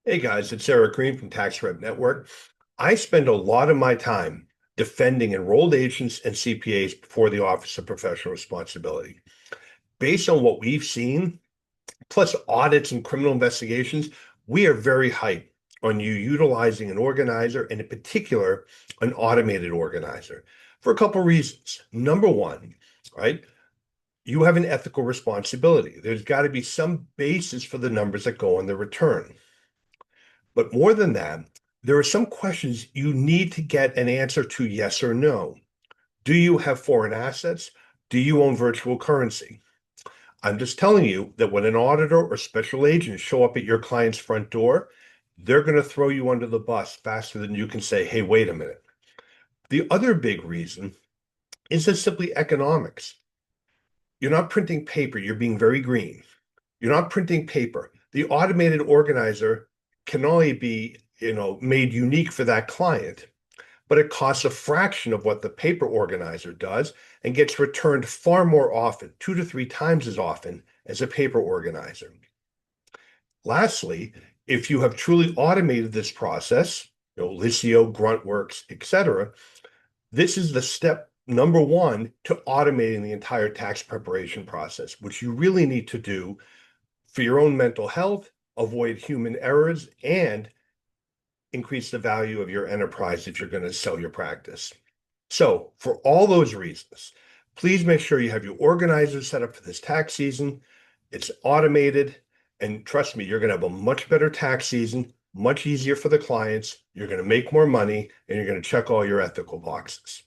Hey guys, it's Eric Green from Tax Rep Network. I spend a lot of my time defending enrolled agents and CPAs before the Office of Professional Responsibility. Based on what we've seen, plus audits and criminal investigations, we are very hyped on you utilizing an organizer, and in particular, an automated organizer, for a couple of reasons. Number one, right? You have an ethical responsibility. There's got to be some basis for the numbers that go on the return. But more than that, there are some questions you need to get an answer to yes or no. Do you have foreign assets? Do you own virtual currency? I'm just telling you that when an auditor or special agent show up at your client's front door, they're going to throw you under the bus faster than you can say, hey, wait a minute. The other big reason is just simply economics. You're not printing paper, you're being very green. You're not printing paper. The automated organizer can only be, made unique for that client, but it costs a fraction of what the paper organizer does and gets returned far more often, 2 to 3 times as often as a paper organizer. Lastly, if you have truly automated this process, Liscio, GruntWorx, etc., this is the step number one to automating the entire tax preparation process, which you really need to do for your own mental health, avoid human errors, and increase the value of your enterprise if you're going to sell your practice. So, for all those reasons, please make sure you have your organizer set up for this tax season. It's automated, and trust me, you're going to have a much better tax season, much easier for the clients. You're going to make more money, and you're going to check all your ethical boxes.